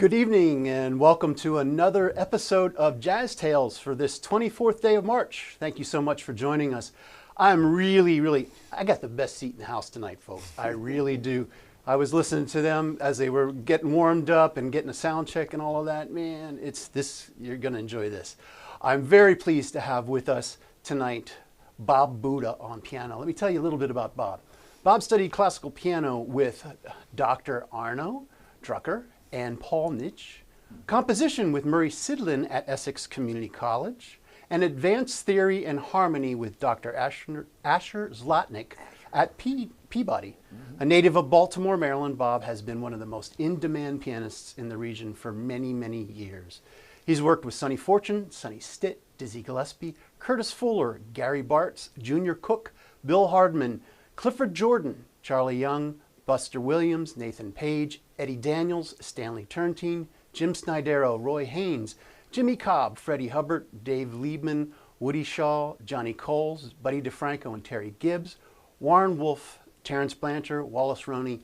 Good evening and welcome to another episode of Jazz Tales for this 24th day of March. Thank you so much for joining us. I'm really, I got the best seat in the house tonight, folks. I really do. I was listening to them as they were getting warmed up and getting a sound check and all of that. Man, you're going to enjoy this. I'm very pleased to have with us tonight Bob Butta on piano. Let me tell you a little bit about Bob. Bob studied classical piano with Dr. Arno Drucker and Paul Nitsch, composition with Murray Sidlin at Essex Community College, and advanced theory and harmony with Dr. Asher Zlotnick at Peabody. A native of Baltimore, Maryland, Bob has been one of the most in-demand pianists in the region for many years. He's worked with Sonny Fortune, Sonny Stitt, Dizzy Gillespie, Curtis Fuller, Gary Bartz, Junior Cook, Bill Hardman, Clifford Jordan, Charlie Young, Buster Williams, Nathan Page, Eddie Daniels, Stanley Turntine, Jim Snydero, Roy Haynes, Jimmy Cobb, Freddie Hubbard, Dave Liebman, Woody Shaw, Johnny Coles, Buddy DeFranco and Terry Gibbs, Warren Wolf, Terrence Blanchard, Wallace Roney,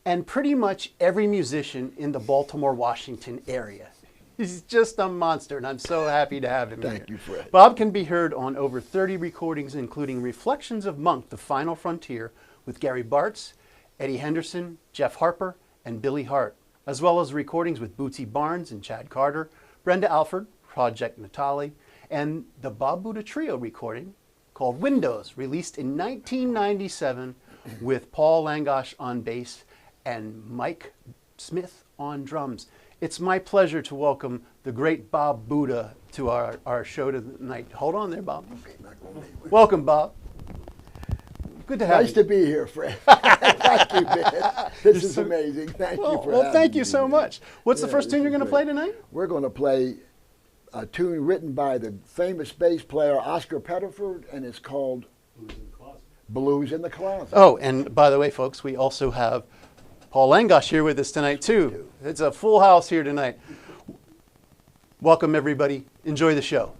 and pretty much every musician in the Baltimore, Washington area. He's just a monster, and I'm so happy to have him here. Thank you, Fred. Bob can be heard on over 30 recordings, including Reflections of Monk, The Final Frontier, with Gary Bartz, Eddie Henderson, Jeff Harper, and Billy Hart, as well as recordings with Bootsy Barnes and Chad Carter, Brenda Alford, Project Natali, and the Bob Butta Trio recording called Windows, released in 1997 with Paul Langosh on bass and Mike Smith on drums. It's my pleasure to welcome the great Bob Butta to our show tonight. Hold on there, Bob. Okay, welcome, Bob. Good to have you. Nice to be here, Fred. Thank you, man. This is amazing. Thank you for Well, thank me. you so much. What's the first tune you're going to play tonight? We're going to play a tune written by the famous bass player Oscar Pettiford, and it's called Blues in the Closet. Oh, and by the way, folks, we also have Paul Langosh here with us tonight, too. It's a full house here tonight. Welcome, everybody. Enjoy the show.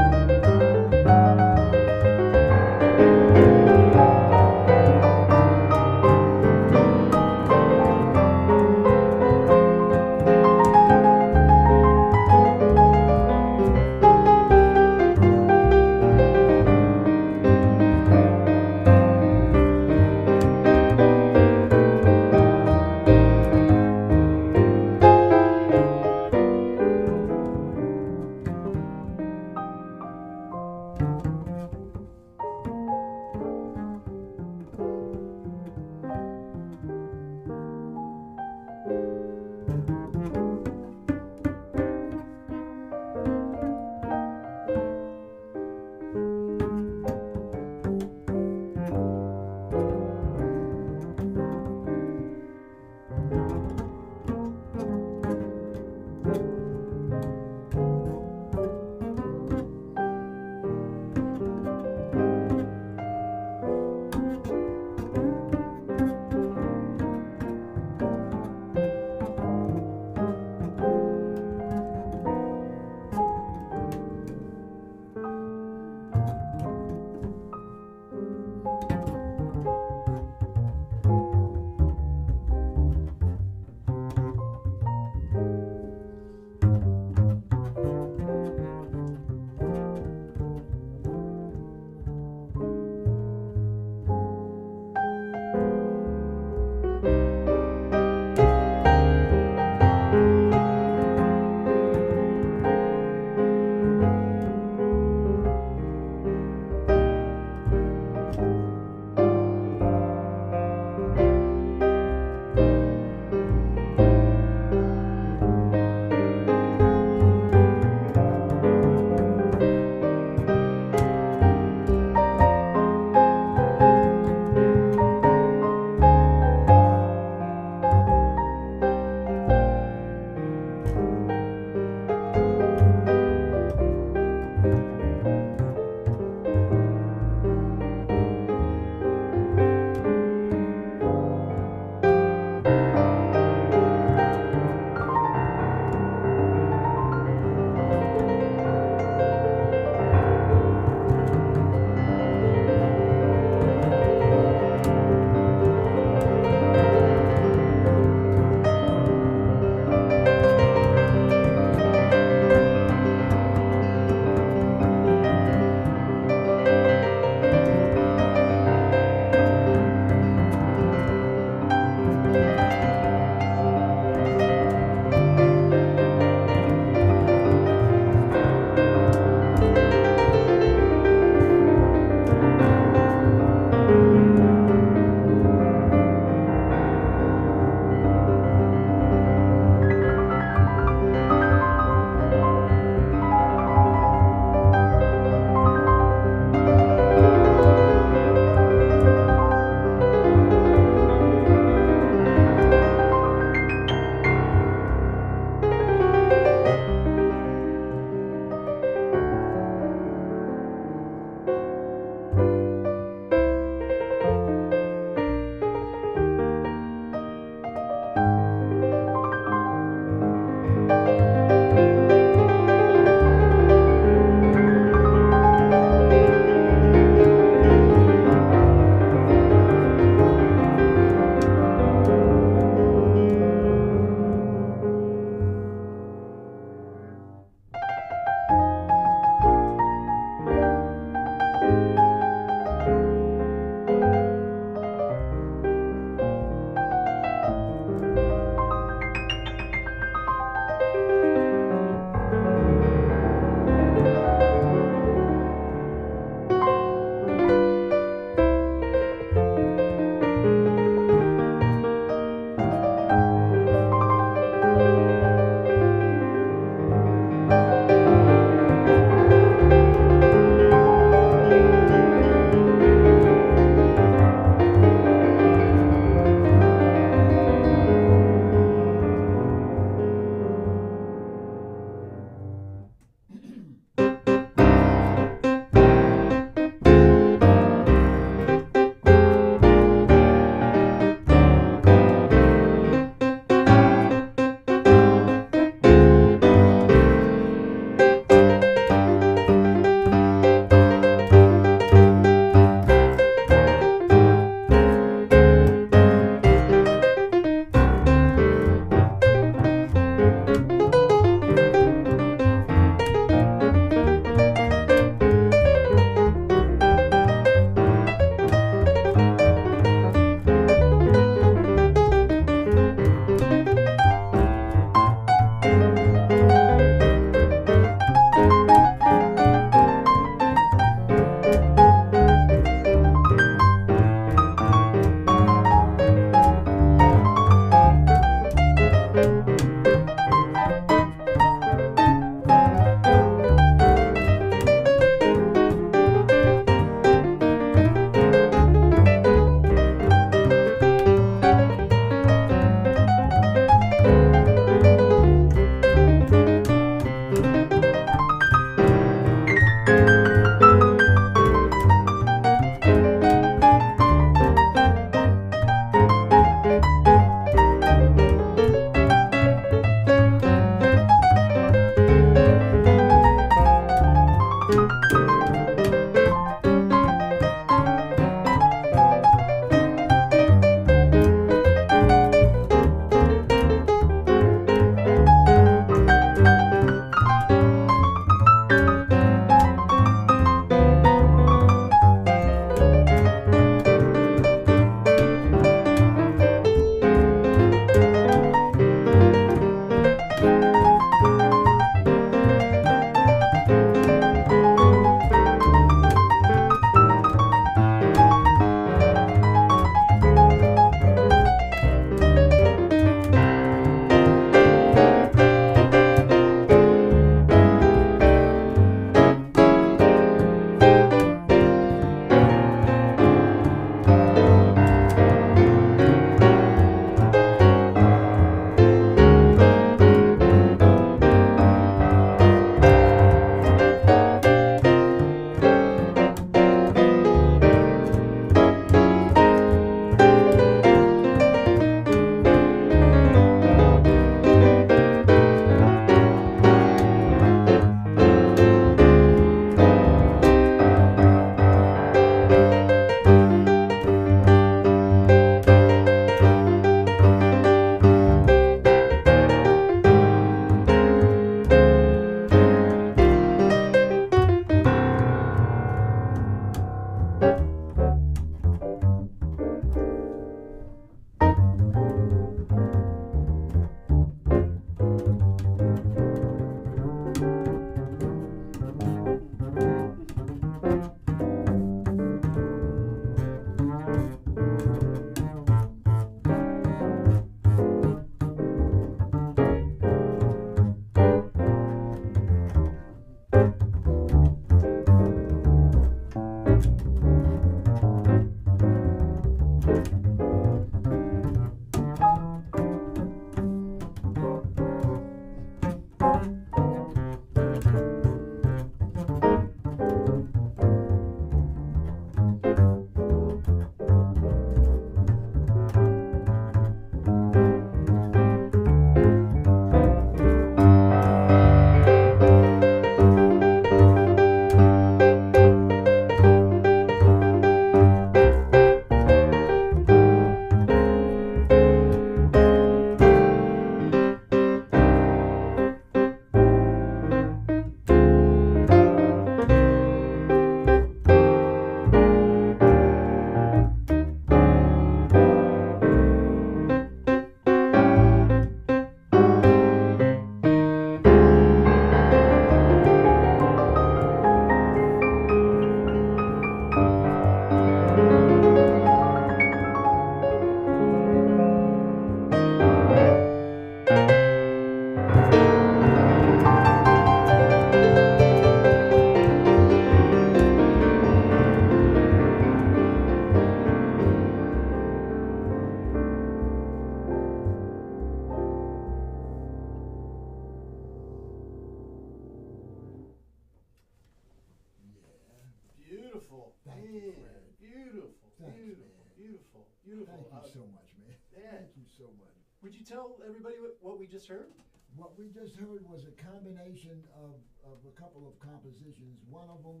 tell everybody what we just heard? What we just heard was a combination of a couple of compositions. One of them,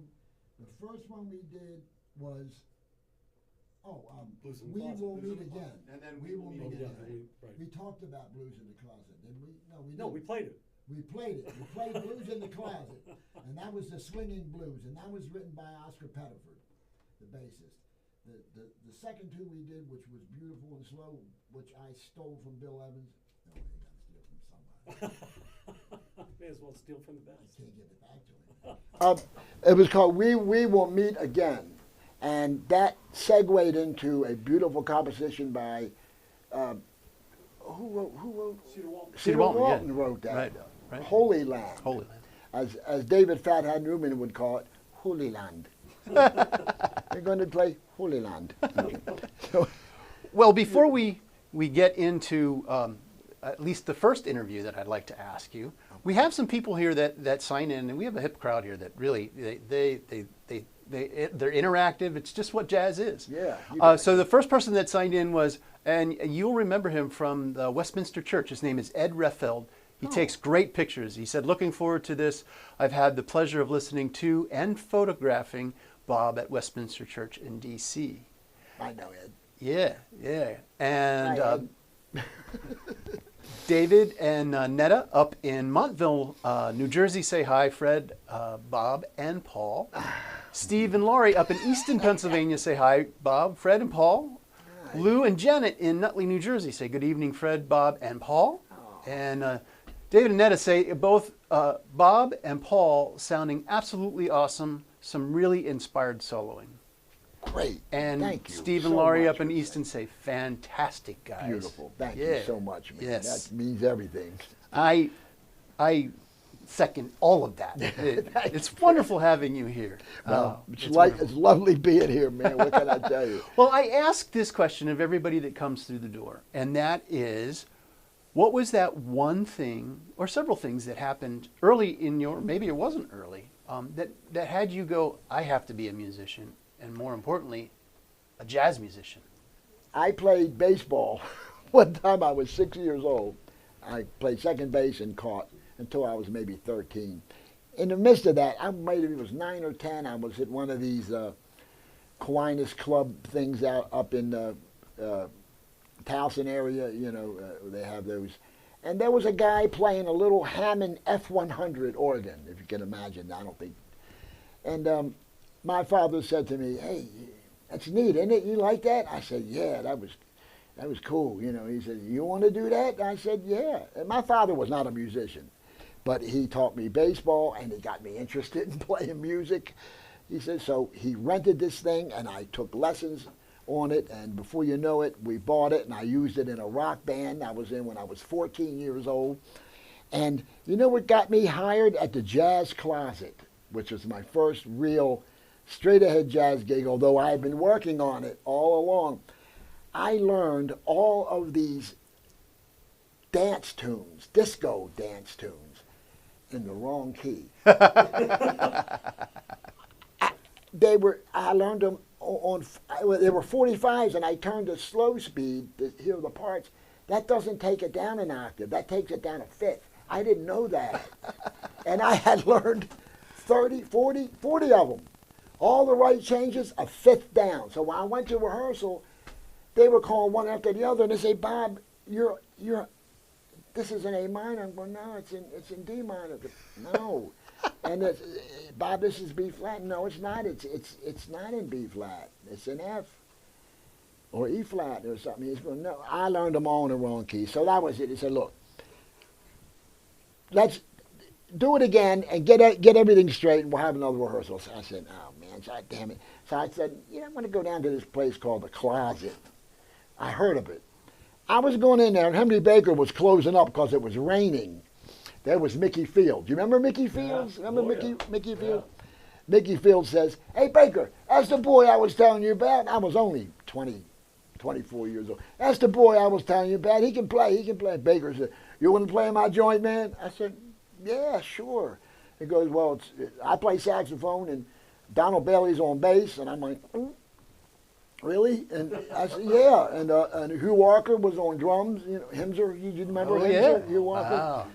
the first one we did was, Blues in the We Closet. Will Blues Meet in the Again. Closet. And then We Will Meet Oh, yeah, Again. right. We talked about Blues in the Closet, didn't we? No, we played it. We played it. We played Blues in the Closet, and that was the swinging blues, and that was written by Oscar Pettiford, the bassist. The second two we did, which was Beautiful and Slow, which I stole from Bill Evans. No, you got to steal from somebody. May as well steal from the I best. can't give it back to him. It was called We Will Meet Again, and that segued into a beautiful composition by who wrote Cedar Walton. Cedar Walton wrote that. Right. Holy Land. Holy Land. As David Fathead Newman would call it, Holy Land. They're going to play Holy Land. So, Well, before we get into at least the first interview that I'd like to ask you, we have some people here that sign in, and we have a hip crowd here that really they're interactive. It's just what jazz is. Yeah. So the first person that signed in was, and you'll remember him from the Westminster Church. His name is Ed Reffeld. He takes great pictures. He said, looking forward to this. I've had the pleasure of listening to and photographing Bob at Westminster Church in D.C. I know Ed. Yeah. And Hi, Ed. David and Netta up in Montville, New Jersey say hi. Fred, Bob, and Paul. Steve and Laurie up in Easton, Pennsylvania say hi. Bob, Fred, and Paul. Hi. Lou and Janet in Nutley, New Jersey say good evening, Fred, Bob, and Paul. And David and Netta say both Bob and Paul sounding absolutely awesome. Some really inspired soloing. Great. And Thank you Steve and so Laurie much up in for Easton say fantastic, guys. Beautiful. Thank Yeah. you so much, man. Yes. That means everything. I second all of that. It's wonderful having you here. Well, It's it's wonderful. lovely being here, man. What can I tell you? Well, I ask this question of everybody that comes through the door, and that is, what was that one thing or several things that happened early in your, maybe it wasn't early, that had you go, I have to be a musician, and more importantly, a jazz musician? I played baseball. One time I was 6 years old. I played second base and caught until I was maybe 13. In the midst of that, maybe it was 9 or 10, I was at one of these Kiwanis Club things out up in the Towson area, they have those. And there was a guy playing a little Hammond F100 organ, if you can imagine. I don't think. And my father said to me, "Hey, that's neat, isn't it? You like that?" I said, "Yeah, that was cool." He said, "You want to do that?" I said, "Yeah." And my father was not a musician, but he taught me baseball and he got me interested in playing music. He said, so he rented this thing and I took lessons on it, and before you know it, we bought it, and I used it in a rock band I was in when I was 14 years old. And you know what got me hired at the Jazz Closet, which was my first real straight-ahead jazz gig, although I had been working on it all along. I learned all of these dance tunes, disco dance tunes, in the wrong key. I learned them they were 45s, and I turned to slow speed to hear the parts. That doesn't take it down an octave. That takes it down a fifth. I didn't know that. And I had learned 40 of them. All the right changes, a fifth down. So when I went to rehearsal, they were calling one after the other, and they say, "Bob, this is an A minor." I'm going, "No, it's in D minor." No. And Bob, this is B flat. No, it's not. It's not in B flat. It's in F or E flat or something. He's going, "No, I learned them all in the wrong key." So that was it. He said, "Look, let's do it again and get everything straight, and we'll have another rehearsal." So I said, "Oh man, God damn it!" So I said, "I'm going to go down to this place called the Closet." I heard of it. I was going in there, and Henry Baker was closing up because it was raining. There was Mickey Fields. You remember Mickey Fields? Yeah. Remember Oh, Mickey yeah. Fields? Mickey Fields says, "Hey, Baker, that's the boy I was telling you about." I was only 24 years old. "That's the boy I was telling you about. He can play. Baker said, "You want to play my joint, man?" I said, "Yeah, sure." He goes, "Well, I play saxophone, and Donald Bailey's on bass." And I'm like, Really? And I said, yeah. And Hugh Walker was on drums. You know, Himser. You remember Oh, Himser? yeah. Hugh Walker. Wow.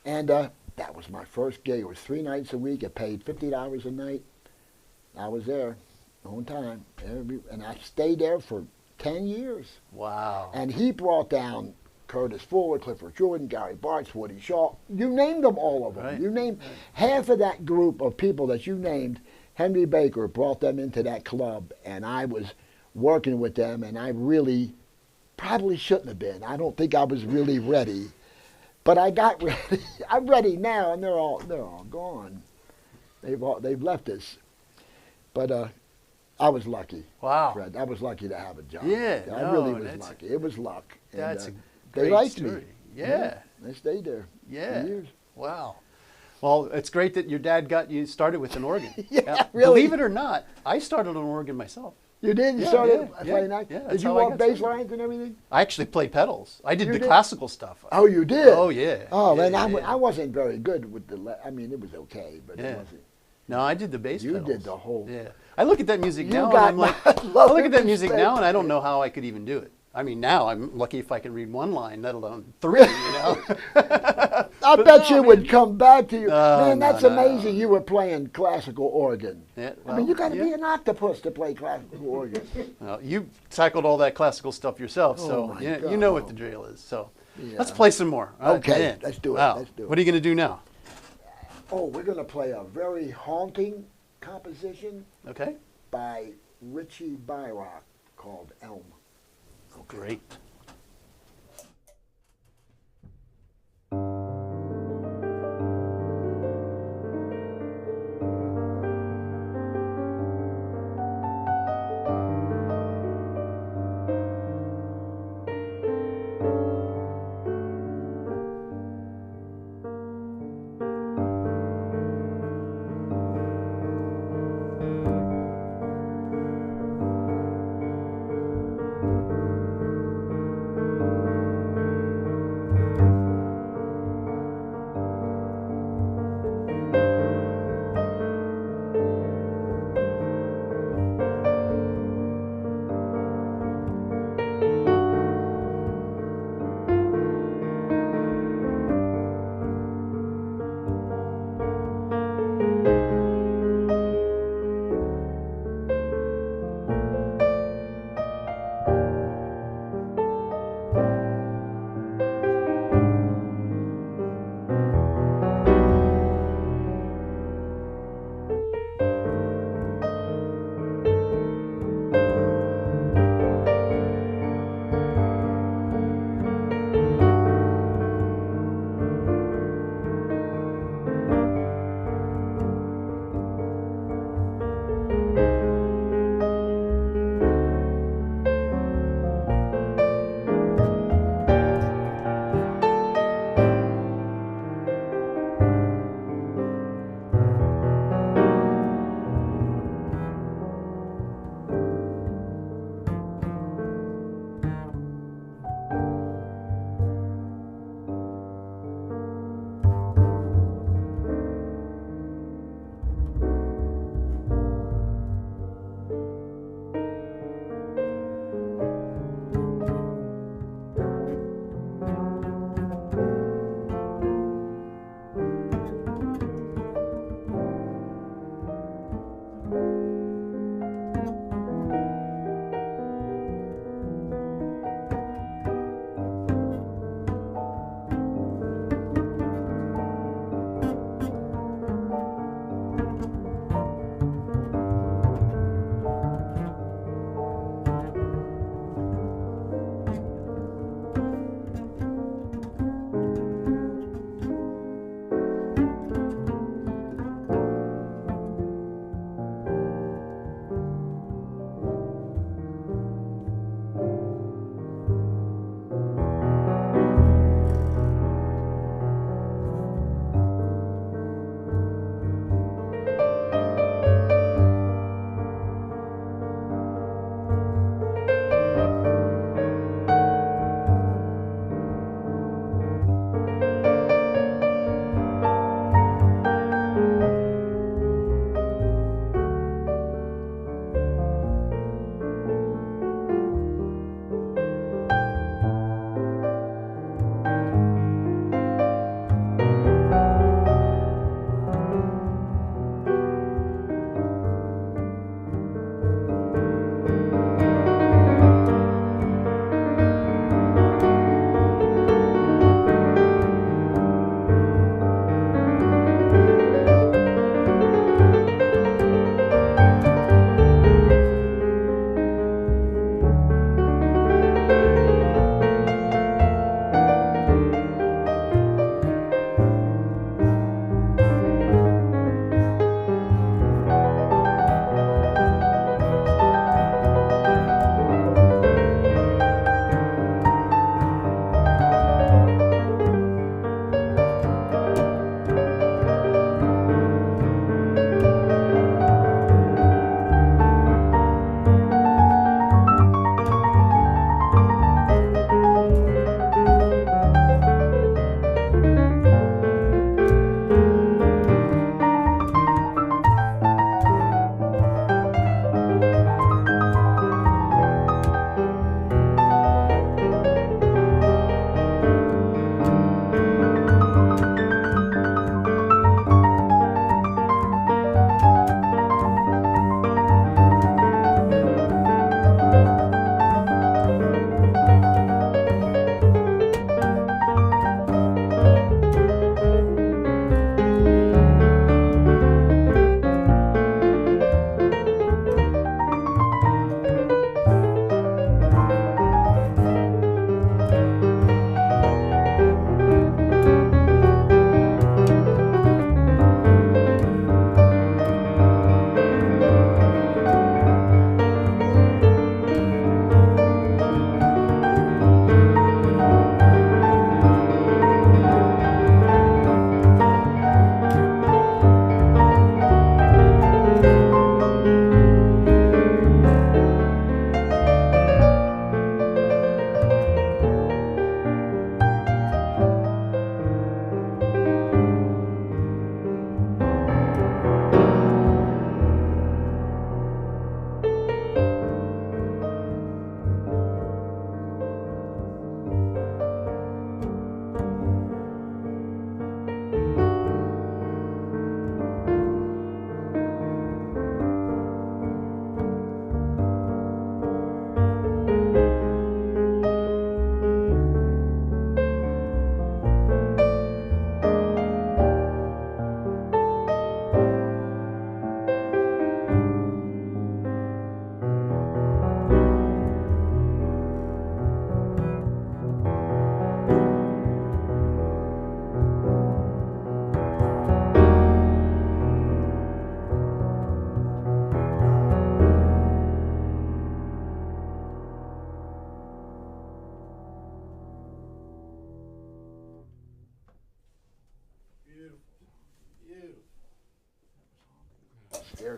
And that was my first gig. It was 3 nights a week. I paid $50 a night. I was there on time, and I stayed there for 10 years. Wow. And he brought down Curtis Fuller, Clifford Jordan, Gary Bartz, Woody Shaw. You named them, all of them. Right. You named half of that group of people that you named. Henry Baker brought them into that club, and I was working with them, and I really probably shouldn't have been. I don't think I was really ready, but I got ready. I'm ready now, and they're all gone. They've left us, but I was lucky. Wow. Fred. I was lucky to have a job. Yeah, I no, really was that's- lucky. It was luck. And, That's a they great liked story. me. Yeah. They stayed there Yeah. for years. Wow. Well, it's great that your dad got you started with an organ. Yeah, really. Believe it or not, I started on an organ myself. You did? You Yeah, started yeah, playing yeah, that? yeah, Did that's you how I want got bass started. lines and everything? I actually played pedals. I did You the did? classical stuff. Oh, you did? Oh, yeah. Oh, Yeah, man, yeah. I wasn't very good with I mean, it was okay, but Yeah. it wasn't. No, I did the bass You pedals. did the whole. Yeah. I look at that music You now and got I'm like, my I love look at and that music respect. now and I don't know how I could even do it. I mean, now I'm lucky if I can read one line, let alone 3, you know? I bet you would come back to you. No, Man, no, that's no. amazing. You were playing classical organ. Yeah, I mean, you got to yeah. be an octopus to play classical organ. Well, you tackled all that classical stuff yourself, Oh, so my you know what God. the drill is. So Yeah. let's play some more. Okay, man. let's do it, Wow. let's do it. What are you going to do now? Oh, we're going to play a very haunting composition Okay. by Richie Byrock called Elm. Great.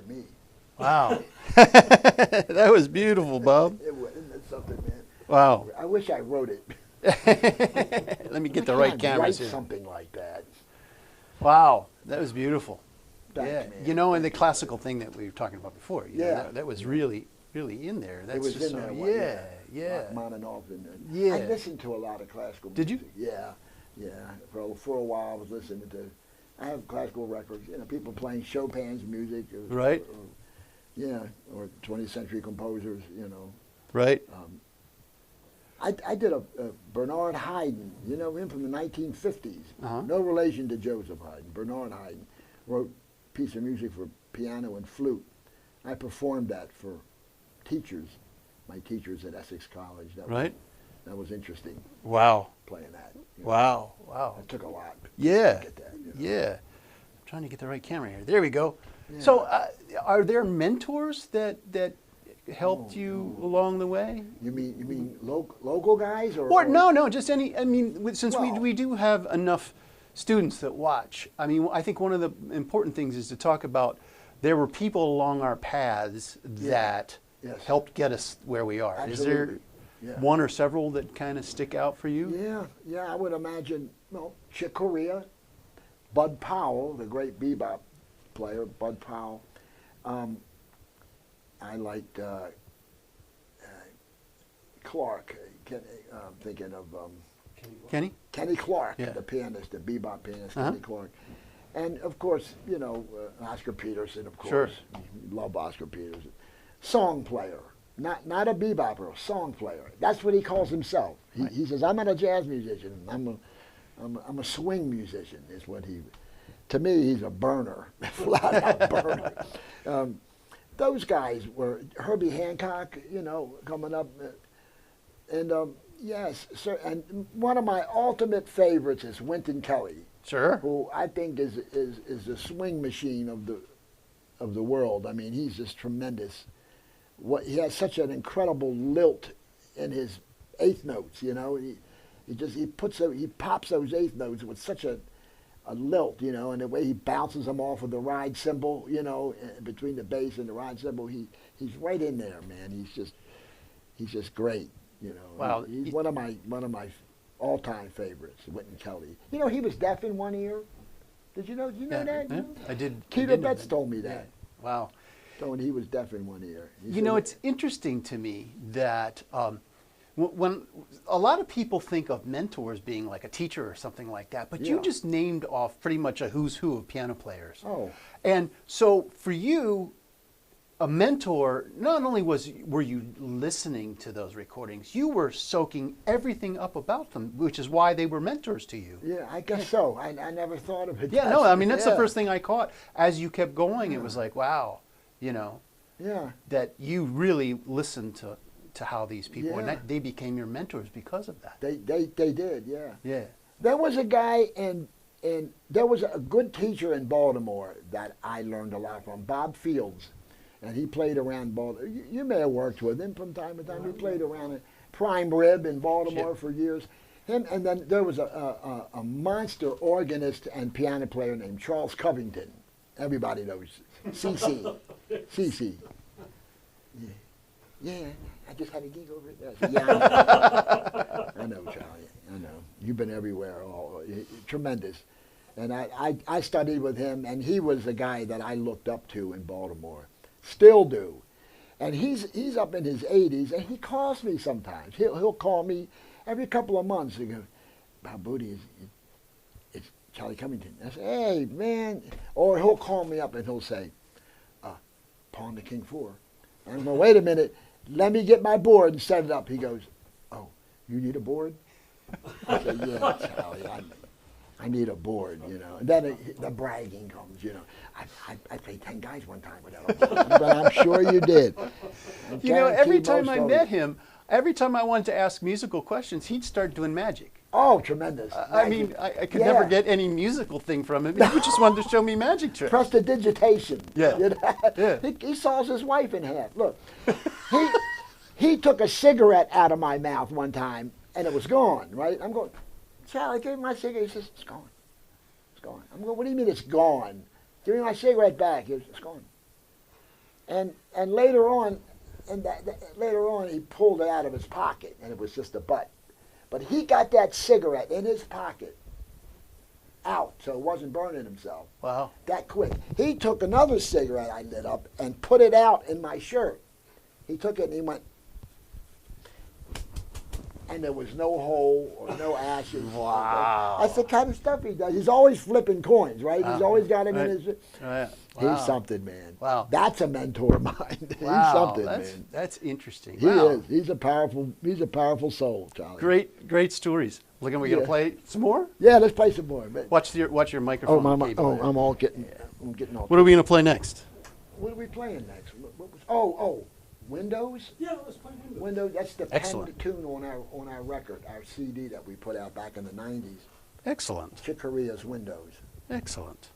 taught me. Wow. That was beautiful, Bob. Isn't that something, man? Wow. I wish I wrote it. Let me get the right cameras write here. something like that. Wow, that was beautiful. Thanks, Yeah, man. you know, and the classical thing that we were talking about before. You know, Yeah. that was really in there. That's It was just in so, there. yeah. Rachmaninoff and Yeah. I listened to a lot of classical Did you? music. Yeah. For a while, I was listening to. I have classical records. You know, people playing Chopin's music. Right. Or 20th century composers. You know. Right. I did a Bernard Haydn, you know him from the 1950s. Uh-huh. No relation to Joseph Haydn. Bernard Haydn wrote a piece of music for piano and flute. I performed that for teachers, my teachers at Essex College. That was interesting, Wow. playing that. You know. Wow. It took a lot. Yeah. To get that, you know. Yeah. I'm trying to get the right camera here. There we go. Yeah. So, are there mentors that helped you along the way? You mean local guys Or no, just any. I mean, since Well- we do have enough students that watch. I mean, I think one of the important things is to talk about there were people along our paths that Yes. helped get us where we are. Is there Absolutely. Yeah. one or several that kind of stick out for you? Yeah, I would imagine, Chick Corea, Bud Powell, the great bebop player, Bud Powell. I liked Clark. I'm thinking of Kenny? Kenny Clark, Yeah. the pianist, the bebop pianist, Uh-huh. Kenny Clark. And, of course, Oscar Peterson, of Sure. course. Love Oscar Peterson. Song player. Not a bebopper, a song player. That's what he calls himself. He says, I'm not a jazz musician. I'm a swing musician, is what he... To me, he's a burner, flat out burner. Those guys were Herbie Hancock, coming up. Yes, sir. And one of my ultimate favorites is Wynton Kelly, Sure. who I think is the swing machine of the world. I mean, he's just tremendous. He has such an incredible lilt in his eighth notes. He pops those eighth notes with such a lilt, and the way he bounces them off of the ride cymbal, between the bass and the ride cymbal, he's right in there, man. He's just great, Wow. He's one of my all-time favorites, Wynton Kelly. He was deaf in one ear. Did you know? Did you know that? Yeah, I did. Keita Betts told me that. Wow. So he was deaf in one ear. It's interesting to me that when a lot of people think of mentors being like a teacher or something like that, but you Yeah. just named off pretty much a who's who of piano players. Oh. And so for you, a mentor, not only were you listening to those recordings, you were soaking everything up about them, which is why they were mentors to you. Yeah, I guess so. I never thought of it. Yeah, no, I mean, that's the Yeah. first thing I caught. As you kept going, it was like, wow, Yeah. that you really listened to how these people, and Yeah. that they became your mentors because of that. They did, yeah. Yeah. There was a guy and there was a good teacher in Baltimore that I learned a lot from, Bob Fields, and he played around Baltimore. You may have worked with him from time to time. He played around at Prime Rib in Baltimore Sure. for years. Him, and then there was a monster organist and piano player named Charles Covington. Everybody knows CC. CC. Yeah, I just had a gig over there. Yeah, I know, Charlie. I know. You've been everywhere. Tremendous. And I studied with him, and he was the guy that I looked up to in Baltimore. Still do. And he's up in his 80s, and he calls me sometimes. He'll call me every couple of months. He goes, Bob Booty, it's Charlie Covington. I say, hey, man. Or he'll call me up, and he'll say, Pawn to King 4. And I'm going, wait a minute. Let me get my board and set it up. He goes, oh, you need a board? I said, yeah, Charlie, I need a board, And then the bragging comes, I played 10 guys one time without a board. But I'm sure you did. Every time I met him, every time I wanted to ask musical questions, he'd start doing magic. Oh, tremendous. I mean, I could Yeah. never get any musical thing from him. He just wanted to show me magic tricks. Prestidigitation. Yeah. Yeah. He saws his wife in half. Look, he took a cigarette out of my mouth one time, and it was gone, right? I'm going, Charlie, give me my cigarette. He says, it's gone. It's gone. I'm going, what do you mean it's gone? Give me my cigarette back. He goes, it's gone. And later on, later on, he pulled it out of his pocket, and it was just a butt. But he got that cigarette in his pocket out, so it wasn't burning himself. Wow. That quick. He took another cigarette I lit up and put it out in my shirt. He took it and he went, and there was no hole or no ashes. Wow. That's the kind of stuff he does. He's always flipping coins, right? He's always got him in his. Wow. He's something, man. Wow. That's a mentor of mine. He's something, man. That's interesting. He Wow. is. He's a powerful soul, Charlie. Great stories. Looking, we're gonna play some more. Yeah, let's play some more. But, Watch your microphone. I'm all getting. I'm getting all. What are we gonna play next? What are we playing next? Windows. Yeah, let's play Windows. Windows. That's the Excellent. penned tune on our record, our CD that we put out back in the '90s. Excellent. Chick Corea's Windows. Excellent.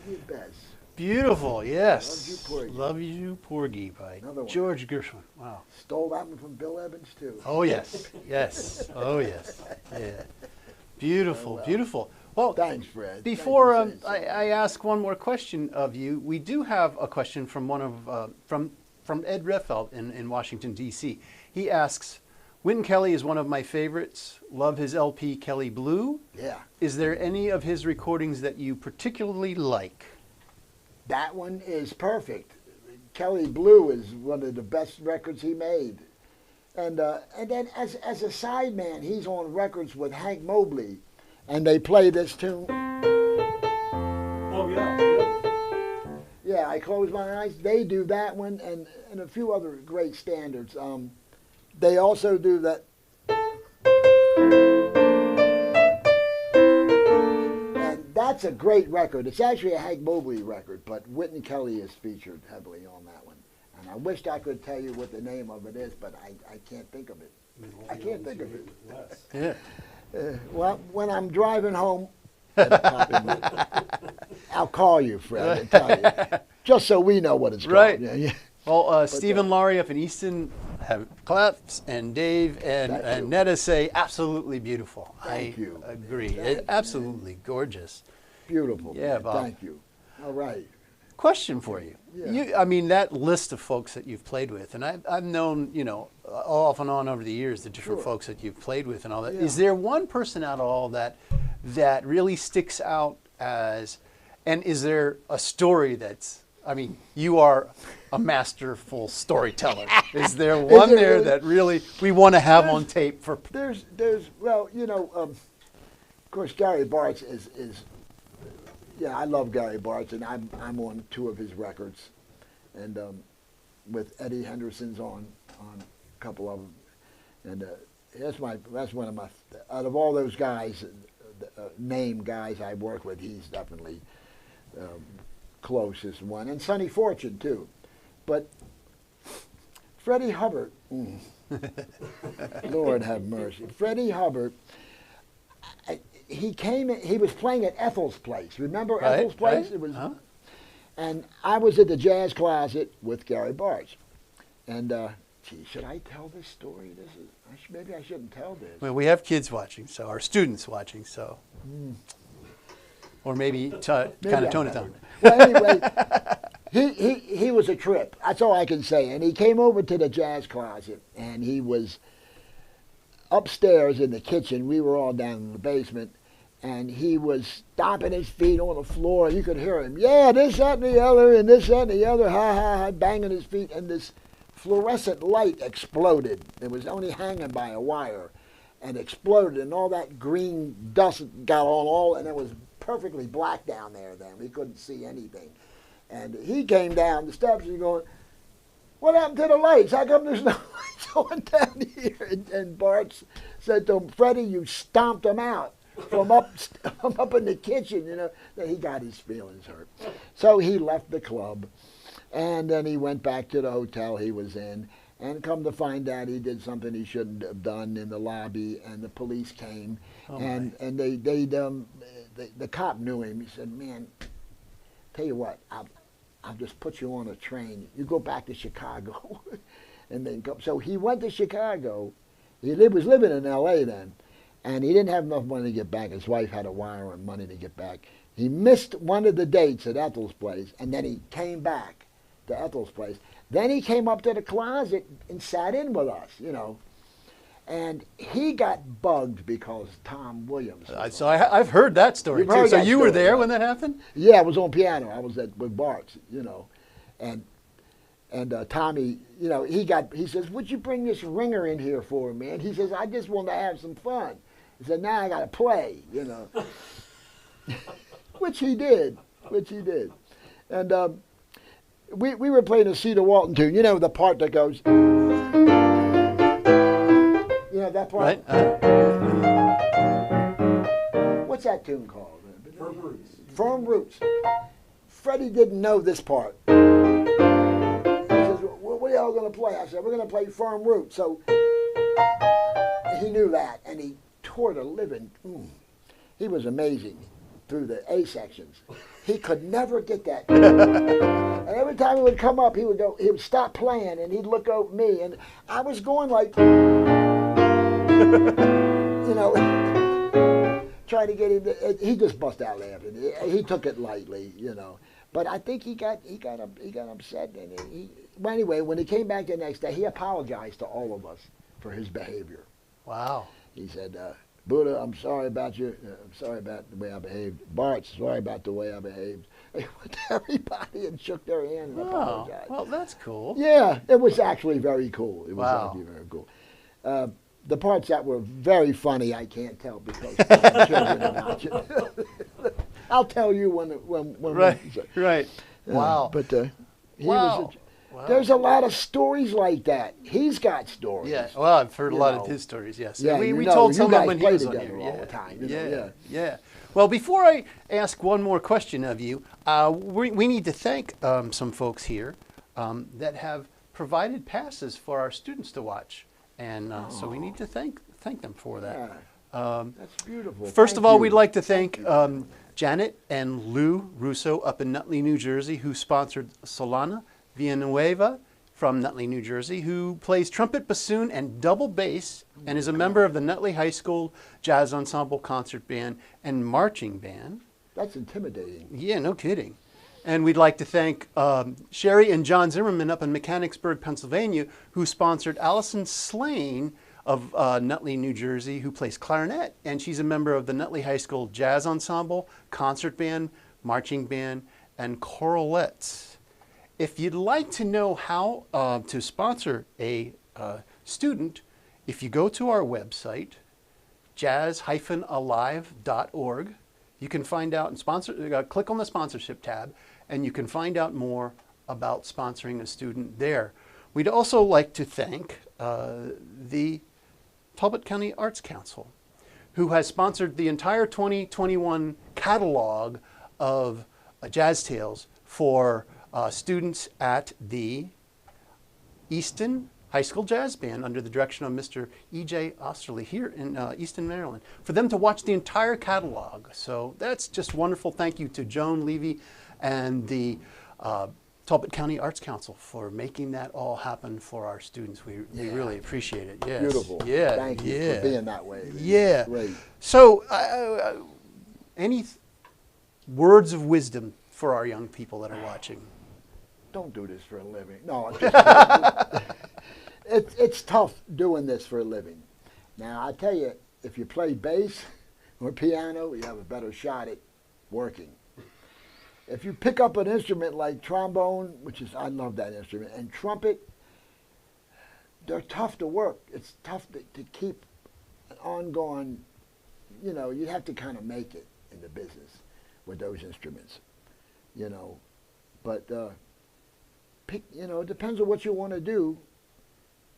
you best. Beautiful, yes. Love You, Porgy. Love You, Porgy by Another one. George Gershwin. Wow. Stole that one from Bill Evans, too. Oh, yes. Yes. Oh, yes. Yeah. Beautiful, well. beautiful. Well, Thanks, Fred. before Thank you for saying so. I ask one more question of you, we do have a question from one of from Ed Refeld in Washington, D.C. He asks, Wynton Kelly is one of my favorites. Love his LP, Kelly Blue. Yeah. Is there any of his recordings that you particularly like? That one is perfect. Kelly Blue is one of the best records he made. And then as a sideman, he's on records with Hank Mobley. And they play this tune. Oh, yeah. Yeah, I Close My Eyes. They do that one and a few other great standards. They also do that. And that's a great record. It's actually a Hank Mobley record, but Wynton Kelly is featured heavily on that one. And I wished I could tell you what the name of it is, but I can't think of it. I can't think of it. Yeah. Well, when I'm driving home, I'll call you, Fred, and tell you. Just so we know what it's called. Right. Yeah, yeah. Well, Stephen Laurie up in Easton have claps, and Dave and Netta say absolutely beautiful. Thank you. Agree. Thank you, Absolutely gorgeous. Beautiful. Yeah, man. Bob. Thank you. All right. Question for you. Yeah. I mean, that list of folks that you've played with, and I've known, off and on over the years, the different Sure. folks that you've played with and all that. Yeah. Is there one person out of all that really sticks out as, and is there a story that's, I mean, you are a masterful storyteller. Is there one there really? that really we want to have on tape for? There's well, of course, Gary Bartz is yeah, I love Gary Bartz, and I'm on 2 of his records, and with Eddie Henderson's on a couple of them, and that's one of my, out of all those guys, name guys I work with, he's definitely closest one, and Sonny Fortune too, but Freddie Hubbard, Lord have mercy, Freddie Hubbard. He was playing at Ethel's place. Remember Right, Ethel's place? right. It was, Huh? and I was at the Jazz Closet with Gary Bartz. And, gee, should I tell this story? Maybe I shouldn't tell this. Well, we have kids watching, so our students watching, so, or maybe kind of tone it down. Well, anyway, he was a trip. That's all I can say. And he came over to the Jazz Closet, and he was upstairs in the kitchen. We were all down in the basement. And he was stomping his feet on the floor. You could hear him, yeah, this, that, and the other, and this, that, and the other, ha, ha, ha, banging his feet. And this fluorescent light exploded. It was only hanging by a wire, and exploded, and all that green dust got on and it was perfectly black down there then. We couldn't see anything. And he came down the steps and going, what happened to the lights? How come there's no lights on down here? And Bart said to him, Freddie, you stomped them out. From up in the kitchen, that he got his feelings hurt. So he left the club, and then he went back to the hotel he was in, and come to find out he did something he shouldn't have done in the lobby, and the police came, and the cop knew him. He said, man, tell you what, I'll just put you on a train. You go back to Chicago, and then go. So he went to Chicago. He was living in L.A. then. And he didn't have enough money to get back. His wife had to wire him money to get back. He missed one of the dates at Ethel's place, and then he came back to Ethel's place. Then he came up to the closet and sat in with us, And he got bugged because Tom Williams. So I've heard that story You've too. heard So that you were story, there right? when that happened? Yeah, I was on piano. I was with Bart, And Tommy, he says, would you bring this ringer in here for me? And he says, I just want to have some fun. He said, now I got to play, which he did. And we were playing a Cedar Walton tune, the part that goes, that part? Right. What's that tune called? Firm Roots. Firm Roots. Freddie didn't know this part. He says, what are y'all going to play? I said, we're going to play Firm Roots. So he knew that, and he tore the living. He was amazing. through the A sections. He could never get that. And every time he would come up, he would stop playing, and he'd look over at me, and I was going like, you know, trying to get him to, he just bust out laughing. He took it lightly, you know. But I think he got upset, and well, anyway, when he came back the next day, he apologized to all of us for his behavior. Wow. He said, Butta, I'm sorry about you. I'm sorry about the way I behaved. Bart, sorry about the way I behaved. He went to everybody and shook their hand and apologized. Well, that's cool. Yeah, it was actually very cool. It was Wow. actually very cool. The parts that were very funny, I can't tell because the children are watching. I'll tell you when Right, right. Wow. But he Wow. was. There's a lot of stories like that. He's got stories. Yeah, well, I've heard a You lot know. of his stories, yes. Yeah, we you know, told you some of guys them when he play was on together here. all the time, you know, yeah, yeah. yeah. Well, before I ask one more question of you, we need to thank some folks here that have provided passes for our students to watch. And so we need to thank them for that. Yeah. That's beautiful. First Thank of all, you. we'd like to thank Janet and Lou Russo up in Nutley, New Jersey, who sponsored Solana Villanueva from Nutley, New Jersey, who plays trumpet, bassoon, and double bass, and is a member of the Nutley High School Jazz Ensemble Concert Band and Marching Band. That's intimidating. Yeah, no kidding. And we'd like to thank Sherry and John Zimmerman up in Mechanicsburg, Pennsylvania, who sponsored Allison Slane of Nutley, New Jersey, who plays clarinet, and she's a member of the Nutley High School Jazz Ensemble, Concert Band, Marching Band, and Choralettes. If you'd like to know how to sponsor a student, if you go to our website, jazz-alive.org, you can find out and click on the sponsorship tab, and you can find out more about sponsoring a student there. We'd also like to thank the Talbot County Arts Council, who has sponsored the entire 2021 catalog of Jazz Tales for students at the Easton High School Jazz Band under the direction of Mr. E.J. Osterly here in Easton, Maryland, for them to watch the entire catalog. So that's just wonderful. Thank you to Joan Levy and the Talbot County Arts Council for making that all happen for our students. We really appreciate it. Yes. Beautiful. Yeah. Thank you for being that way. Yeah. Great. So, any words of wisdom for our young people that are watching? Don't do this for a living. No, it's tough doing this for a living. Now, I tell you, if you play bass or piano, you have a better shot at working. If you pick up an instrument like trombone, which is, I love that instrument, and trumpet, they're tough to work. It's tough to keep an ongoing, you know, you have to kind of make it in the business with those instruments, you know. But, you know, it depends on what you want to do.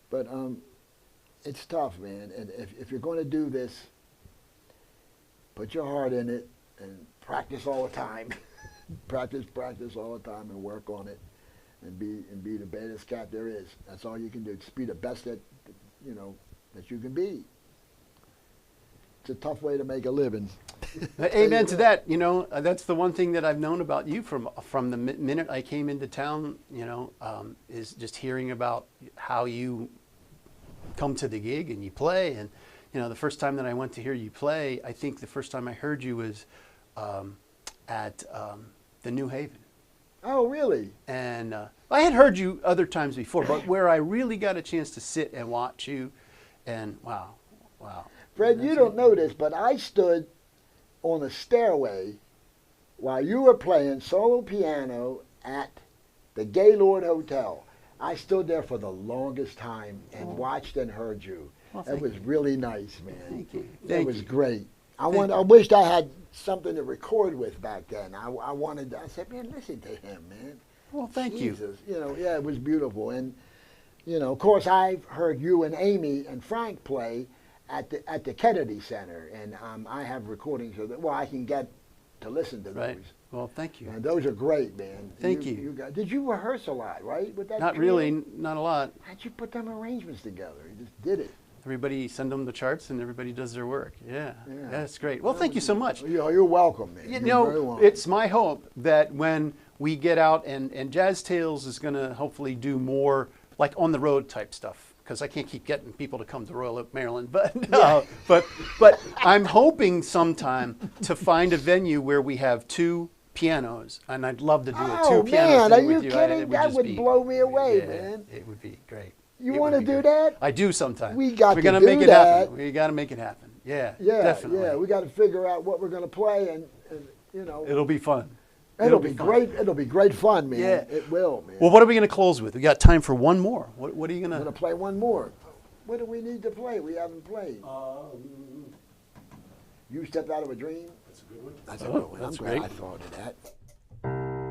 But it's tough, man. And if you're going to do this, put your heart in it and practice all the time. practice all the time and work on it, and be the baddest cat there is. That's all you can do. Just be the best that you know that you can be. It's a tough way to make a living. Amen to that. You know, that's the one thing that I've known about you from the minute I came into town. You know, is just hearing about how you come to the gig and you play. And you know, the first time that I went to hear you play, I think the first time I heard you was at the New Haven. Oh, really? And I had heard you other times before, but where I really got a chance to sit and watch you, and wow. Fred, you don't know this, but I stood on a stairway while you were playing solo piano at the Gaylord Hotel. I stood there for the longest time and watched and heard you. Well, it was really nice, man. Thank you. It was great. I wished I had something to record with back then. I said, man, listen to him, man. Well, thank you. Jesus. You know, yeah, it was beautiful. And, you know, of course, I've heard you and Amy and Frank play at the Kennedy Center, and I have recordings of that. Well, I can get to listen to those. Right. Well, thank you. And those are great, man. Thank you. Did you rehearse a lot, right? With that Not trio? really, not a lot. How'd you put them arrangements together? You just did it. Everybody send them the charts, and everybody does their work. Yeah, Yeah. that's great. Well, thank you so much. You're welcome, man. You You're know, very welcome. it's my hope that when we get out, and Jazz Tales is going to hopefully do more like on the road type stuff, because I can't keep getting people to come to Royal Oak, Maryland. But I'm hoping sometime to find a venue where we have 2 pianos, and I'd love to do a 2-piano man, thing are with you you. kidding? That would blow me away, yeah, man. It would be great. You It want would to be do great. that? I do sometime. We got We're to gonna do make it that. happen. We got to make it happen. Yeah, Yeah, definitely. yeah. We got to figure out what we're going to play, and you know, It'll be fun. it'll be fun. great. It'll be great fun, man. Yeah. It will, man. Well, what are we going to close with? We got time for one more. What are you I'm going going to play one more. What do we need to play? We haven't played. You Stepped Out of a Dream. That's a good one. That's a Oh, good one. that's I'm glad great. I thought of that.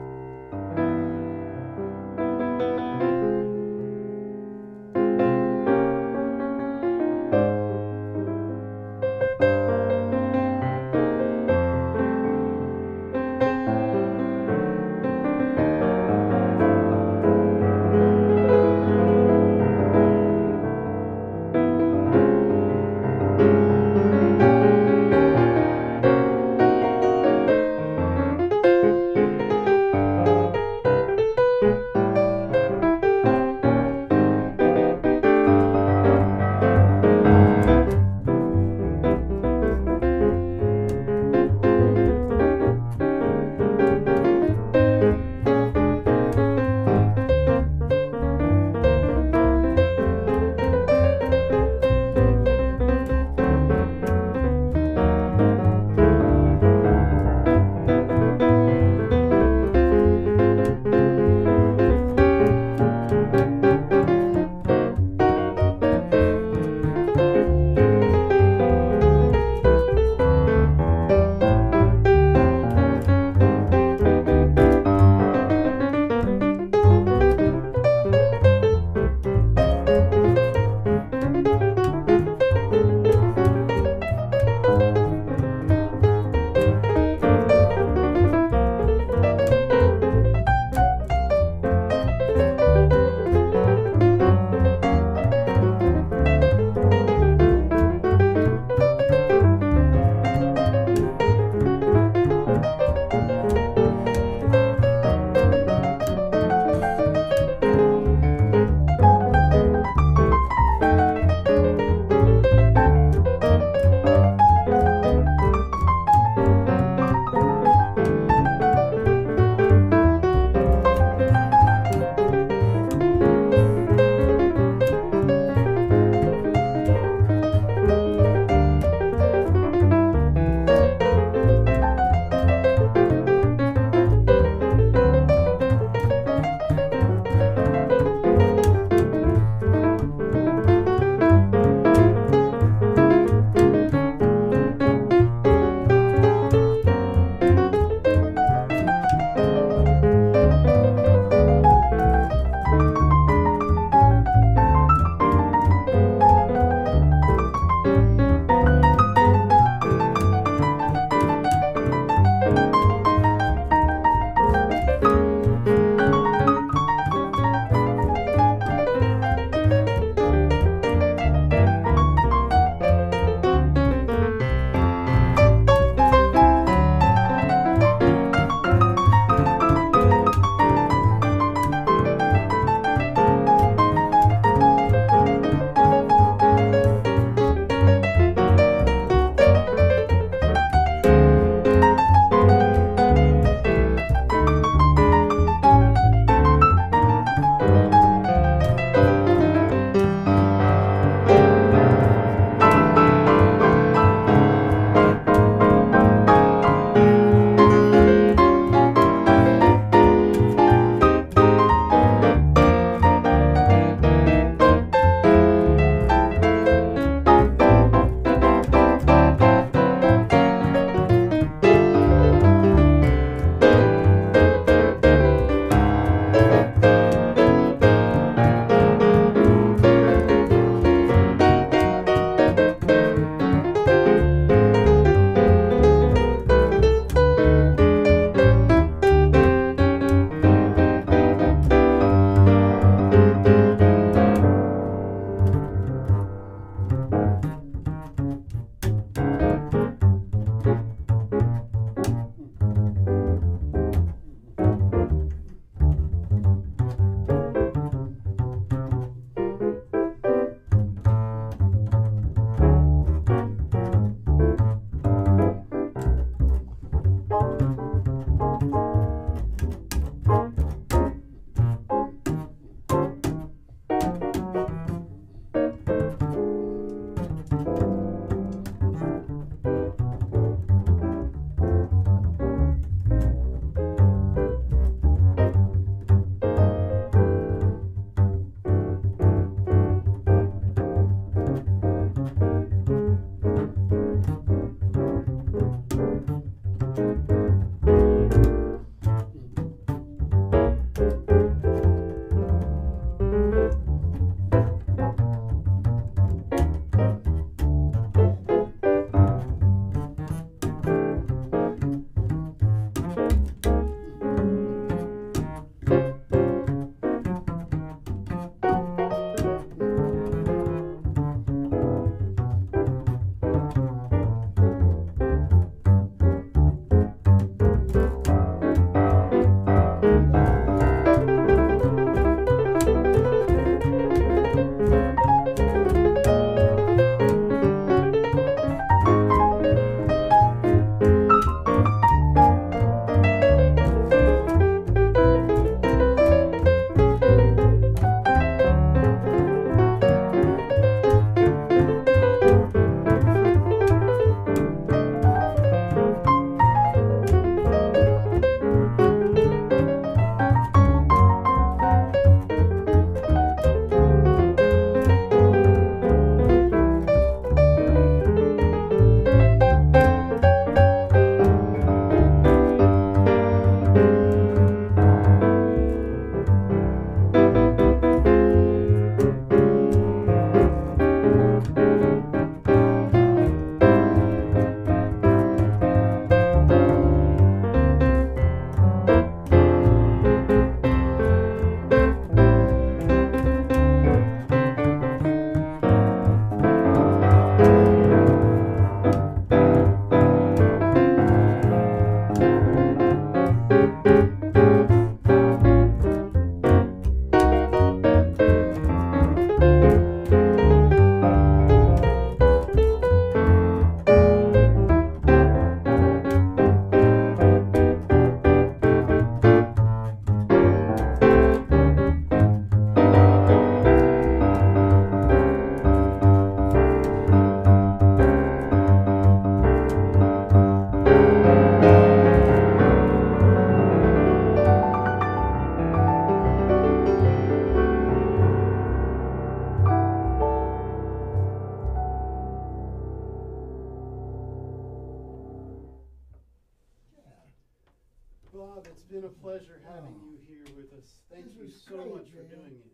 Bob, it's been a pleasure having you here with us. Thank This you was so great, much for man. doing it.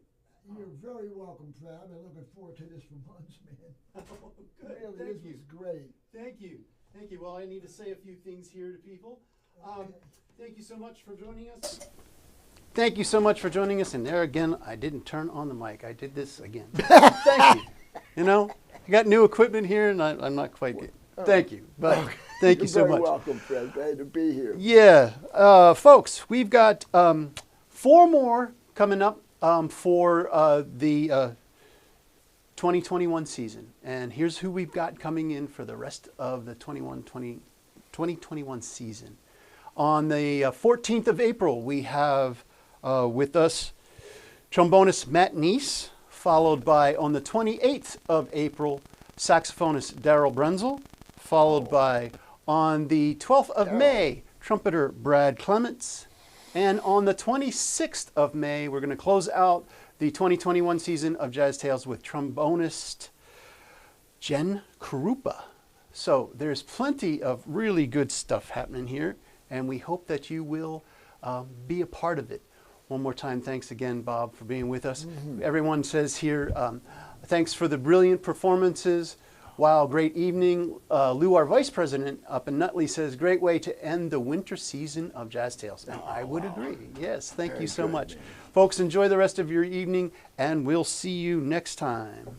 You're very welcome, Fred. I've been looking forward to this for months, man. Oh, good. Really, Thank this you. was great. Thank you. Thank you. Well, I need to say a few things here to people. Thank you so much for joining us. Thank you so much for joining us. And there again, I didn't turn on the mic. I did this again. Thank you. You know, you got new equipment here, and I'm not quite good. Thank you. But thank you so You're much. very welcome, Fred. Glad to be here. Yeah. Folks, we've got 4 more coming up for the 2021 season. And here's who we've got coming in for the rest of the 2021 season. On the 14th of April, we have with us trombonist Matt Neese, followed by, on the 28th of April, saxophonist Daryl Brenzel, followed by, on the 12th of May, trumpeter Brad Clements. And on the 26th of May, we're going to close out the 2021 season of Jazz Tales with trombonist Jen Karupa. So there's plenty of really good stuff happening here, and we hope that you will be a part of it. One more time, thanks again, Bob, for being with us. Everyone says here, thanks for the brilliant performances. Wow, great evening. Lou, our vice president up in Nutley, says, great way to end the winter season of Jazz Tales. And I would agree. Yes, thank you so much. Man. Folks, enjoy the rest of your evening, and we'll see you next time.